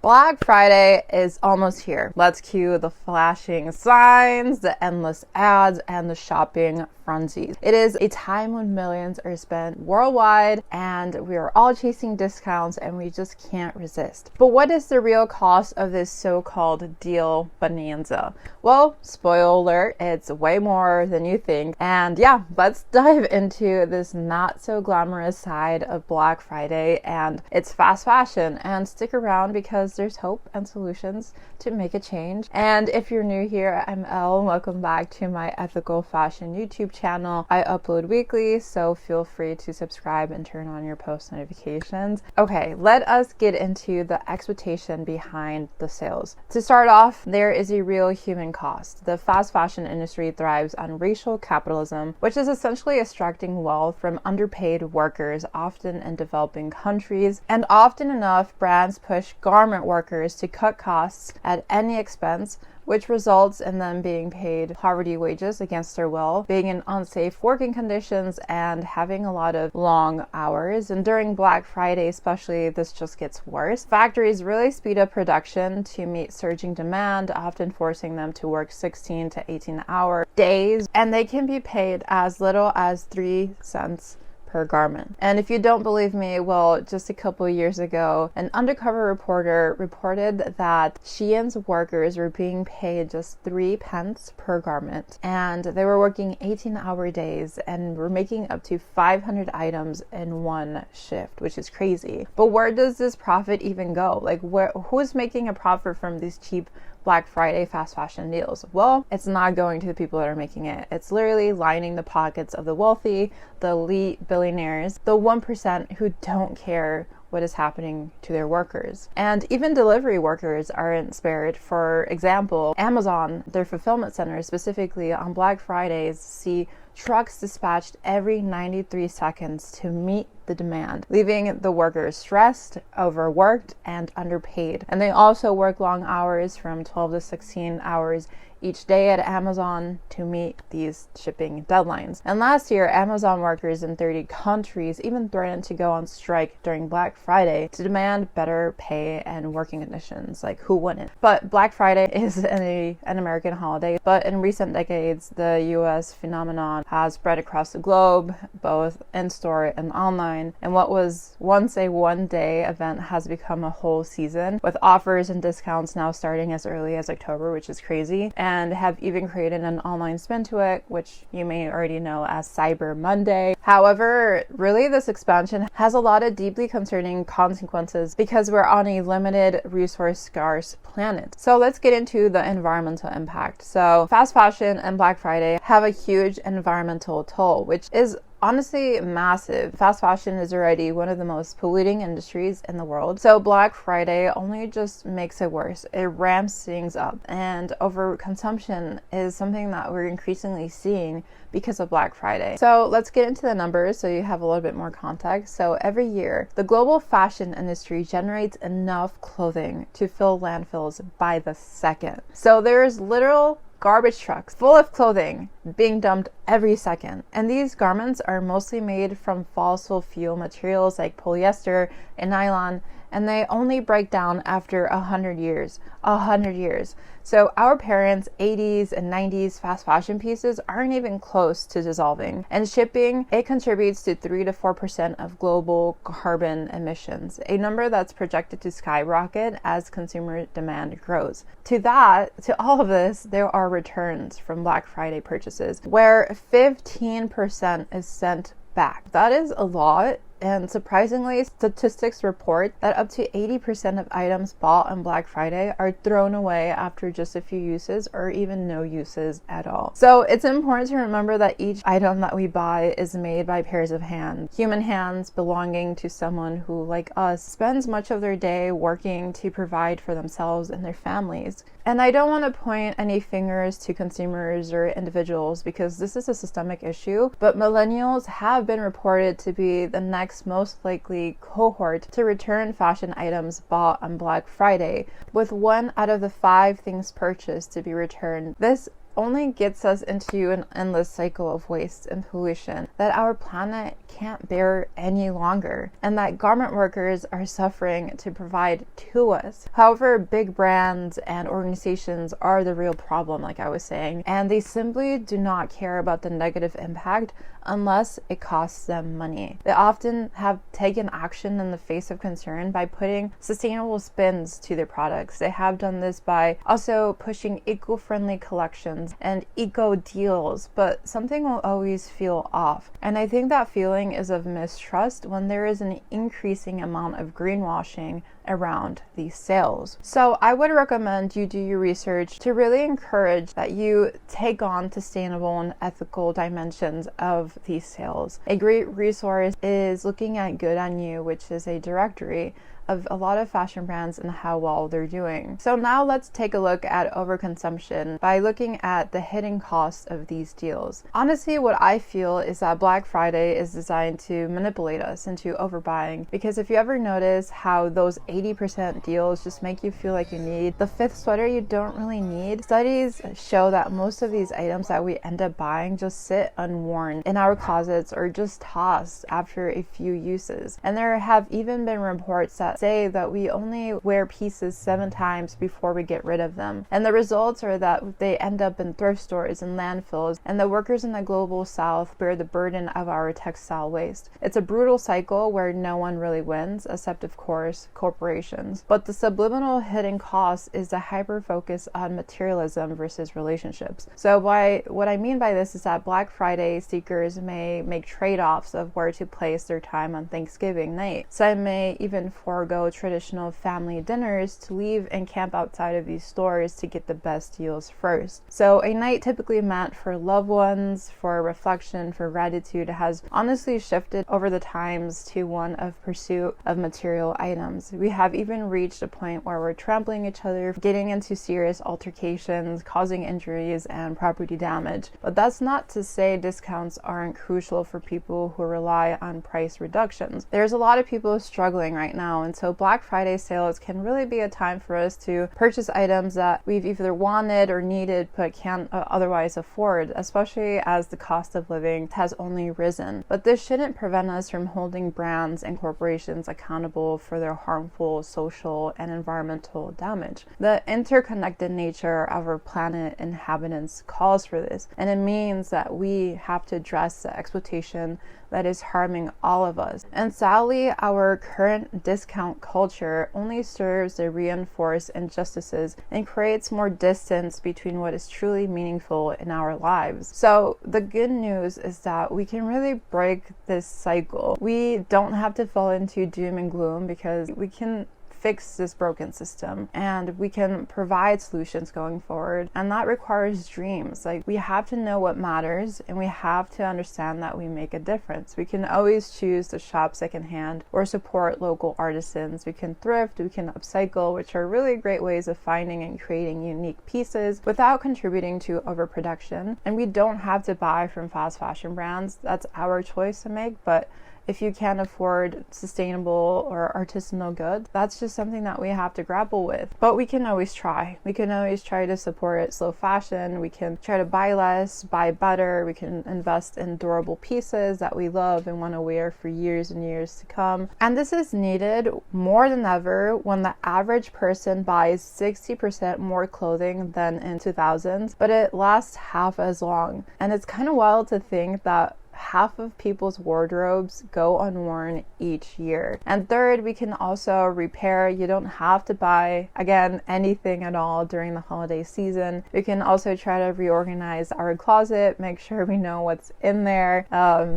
Black Friday is almost here. Let's cue the flashing signs, the endless ads, and the shopping frenzies. It is a time when millions are spent worldwide and we are all chasing discounts and we just can't resist. But what is the real cost of this so-called deal bonanza? Well, spoiler alert, it's way more than you think. And yeah, let's dive into this not so glamorous side of Black Friday and its fast fashion, and stick around because there's hope and solutions to make a change. And if you're new here, I'm Elle. Welcome back to my ethical fashion YouTube channel. I upload weekly, so feel free to subscribe and turn on your post notifications. Okay, let us get into the exploitation behind the sales. To start off, there is a real human cost. The fast fashion industry thrives on racial capitalism, which is essentially extracting wealth from underpaid workers, often in developing countries. And often enough, brands push garment workers to cut costs at any expense, which results in them being paid poverty wages against their will, being in unsafe working conditions, and having a lot of long hours. And during Black Friday especially, this just gets worse. Factories really speed up production to meet surging demand, often forcing them to work 16 to 18-hour days, and they can be paid as little as 3 cents per garment. And if you don't believe me, well, just a couple of years ago, an undercover reporter reported that Shein's workers were being paid just 3 pence per garment, and they were working 18-hour days and were making up to 500 items in one shift, which is crazy. But where does this profit even go? Like, who's making a profit from these cheap Black Friday fast fashion deals? Well, it's not going to the people that are making it. It's literally lining the pockets of the wealthy, the elite billionaires, the 1% who don't care what is happening to their workers. And even delivery workers aren't spared. For example, Amazon, their fulfillment centers, specifically on Black Fridays, see trucks dispatched every 93 seconds to meet the demand, leaving the workers stressed, overworked, and underpaid. And they also work long hours, from 12 to 16 hours each day at Amazon, to meet these shipping deadlines. And last year, Amazon workers in 30 countries even threatened to go on strike during Black Friday to demand better pay and working conditions. Like, who wouldn't? But Black Friday is an American holiday, but in recent decades, the US phenomenon has spread across the globe, both in-store and online. And what was once a one-day event has become a whole season, with offers and discounts now starting as early as October, which is crazy, and have even created an online spin to it, which you may already know as Cyber Monday. However, really this expansion has a lot of deeply concerning consequences because we're on a limited, resource-scarce planet. So let's get into the environmental impact. So fast fashion and Black Friday have a huge environmental toll, which is honestly massive. Fast fashion is already one of the most polluting industries in the world. So Black Friday only just makes it worse. It ramps things up. And overconsumption is something that we're increasingly seeing because of Black Friday. So let's get into the numbers so you have a little bit more context. So every year, the global fashion industry generates enough clothing to fill landfills by the second. So there's literal garbage trucks full of clothing being dumped every second. And these garments are mostly made from fossil fuel materials like polyester and nylon, and they only break down after 100 years. 100 years. So our parents' 80s and 90s fast fashion pieces aren't even close to dissolving. And shipping, it contributes to 3 to 4% of global carbon emissions, a number that's projected to skyrocket as consumer demand grows. To all of this, there are returns from Black Friday purchases, where 15% is sent back. That is a lot. And surprisingly, statistics report that up to 80% of items bought on Black Friday are thrown away after just a few uses or even no uses at all. So it's important to remember that each item that we buy is made by pairs of hands, human hands belonging to someone who, like us, spends much of their day working to provide for themselves and their families. And I don't want to point any fingers to consumers or individuals because this is a systemic issue, but millennials have been reported to be the next most likely cohort to return fashion items bought on Black Friday, with 1 out of the 5 things purchased to be returned. This only gets us into an endless cycle of waste and pollution that our planet can't bear any longer, and that garment workers are suffering to provide to us. However, big brands and organizations are the real problem, like I was saying, and they simply do not care about the negative impact unless it costs them money. They often have taken action in the face of concern by putting sustainable spins to their products. They have done this by also pushing eco-friendly collections and eco deals, but something will always feel off. And I think that feeling is of mistrust when there is an increasing amount of greenwashing around these sales. So I would recommend you do your research to really encourage that you take on sustainable and ethical dimensions of these sales. A great resource is looking at Good on You, which is a directory of a lot of fashion brands and how well they're doing. So now let's take a look at overconsumption by looking at the hidden costs of these deals. Honestly, what I feel is that Black Friday is designed to manipulate us into overbuying, because if you ever notice how those 80% deals just make you feel like you need the fifth sweater you don't really need, studies show that most of these items that we end up buying just sit unworn in our closets or just tossed after a few uses. And there have even been reports that say that we only wear pieces 7 times before we get rid of them. And the results are that they end up in thrift stores and landfills, and the workers in the global south bear the burden of our textile waste. It's a brutal cycle where no one really wins, except of course corporations. But the subliminal hidden cost is the hyper focus on materialism versus relationships. So what I mean by this is that Black Friday seekers may make trade-offs of where to place their time on Thanksgiving night. Some may even forego traditional family dinners to leave and camp outside of these stores to get the best deals first. So a night typically meant for loved ones, for reflection, for gratitude, has honestly shifted over the times to one of pursuit of material items. We have even reached a point where we're trampling each other, getting into serious altercations, causing injuries and property damage. But that's not to say discounts aren't crucial for people who rely on price reductions. There's a lot of people struggling right now, and so Black Friday sales can really be a time for us to purchase items that we've either wanted or needed but can't otherwise afford, especially as the cost of living has only risen. But this shouldn't prevent us from holding brands and corporations accountable for their harmful social and environmental damage. The interconnected nature of our planet inhabitants calls for this, and it means that we have to address the exploitation that is harming all of us. And sadly, our current discount culture only serves to reinforce injustices and creates more distance between what is truly meaningful in our lives. So the good news is that we can really break this cycle. We don't have to fall into doom and gloom, because we can fix this broken system and we can provide solutions going forward, and that requires dreams. Like, we have to know what matters, and we have to understand that we make a difference. We can always choose to shop secondhand or support local artisans. We can thrift, we can upcycle, which are really great ways of finding and creating unique pieces without contributing to overproduction. And we don't have to buy from fast fashion brands. That's our choice to make, but if you can't afford sustainable or artisanal goods, that's just something that we have to grapple with. But we can always try. We can always try to support slow fashion. We can try to buy less, buy better. We can invest in durable pieces that we love and want to wear for years and years to come. And this is needed more than ever when the average person buys 60% more clothing than in 2000s, but it lasts half as long. And it's kind of wild to think that half of people's wardrobes go unworn each year. And third, we can also repair. You don't have to buy, again, anything at all during the holiday season. We can also try to reorganize our closet, make sure we know what's in there,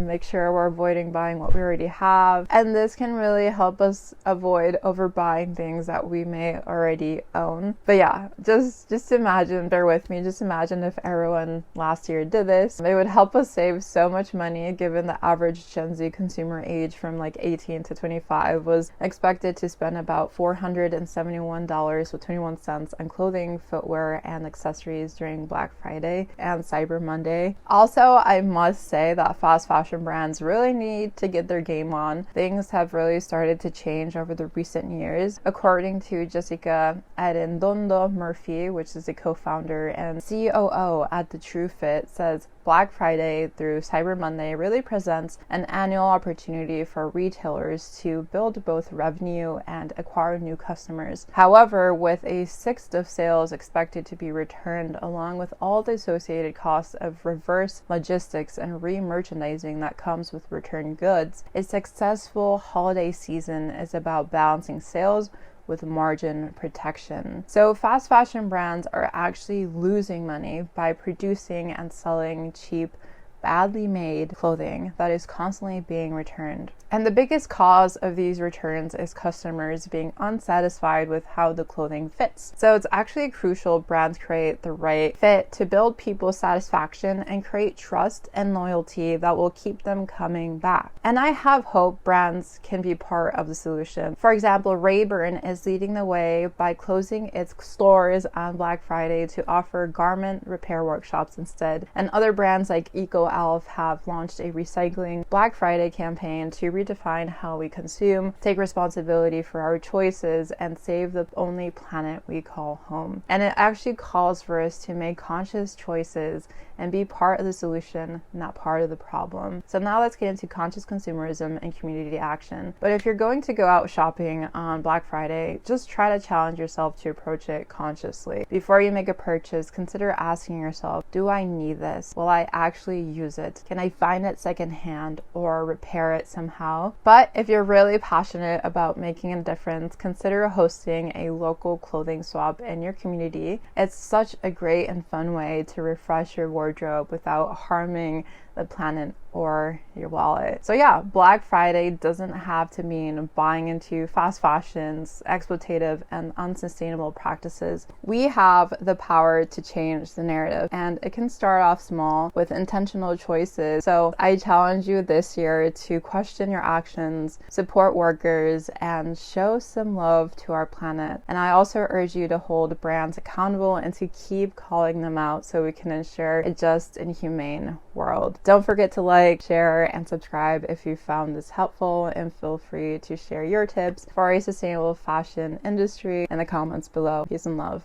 make sure we're avoiding buying what we already have. And this can really help us avoid overbuying things that we may already own. But yeah, just imagine, bear with me, just imagine if everyone last year did this. It would help us save so much money money, given the average Gen Z consumer age from like 18 to 25 was expected to spend about $471.21 on clothing, footwear, and accessories during Black Friday and Cyber Monday. Also, I must say that fast fashion brands really need to get their game on. Things have really started to change over the recent years. According to Jessica Arredondo Murphy, which is a co-founder and COO at the thrifted, says Black Friday through Cyber Monday really presents an annual opportunity for retailers to build both revenue and acquire new customers. However, with a sixth of sales expected to be returned, along with all the associated costs of reverse logistics and re-merchandising that comes with returned goods, a successful holiday season is about balancing sales with margin protection. So fast fashion brands are actually losing money by producing and selling cheap, badly made clothing that is constantly being returned. And the biggest cause of these returns is customers being unsatisfied with how the clothing fits. So it's actually crucial brands create the right fit to build people's satisfaction and create trust and loyalty that will keep them coming back. And I have hope brands can be part of the solution. For example, Rayburn is leading the way by closing its stores on Black Friday to offer garment repair workshops instead. And other brands like EcoAlf have launched a recycling Black Friday campaign to redefine how we consume, take responsibility for our choices, and save the only planet we call home. And it actually calls for us to make conscious choices and be part of the solution, not part of the problem. So now let's get into conscious consumerism and community action. But if you're going to go out shopping on Black Friday, just try to challenge yourself to approach it consciously. Before you make a purchase, consider asking yourself, do I need this? Will I actually use it? Can I find it secondhand or repair it somehow? But if you're really passionate about making a difference, consider hosting a local clothing swap in your community. It's such a great and fun way to refresh your wardrobe without harming the planet or your wallet. So yeah, Black Friday doesn't have to mean buying into fast fashions, exploitative and unsustainable practices. We have the power to change the narrative, and it can start off small with intentional choices. So I challenge you this year to question your actions, support workers, and show some love to our planet. And I also urge you to hold brands accountable and to keep calling them out so we can ensure a just and humane world. Don't forget to like, share, and subscribe if you found this helpful, and feel free to share your tips for a sustainable fashion industry in the comments below. Peace and love.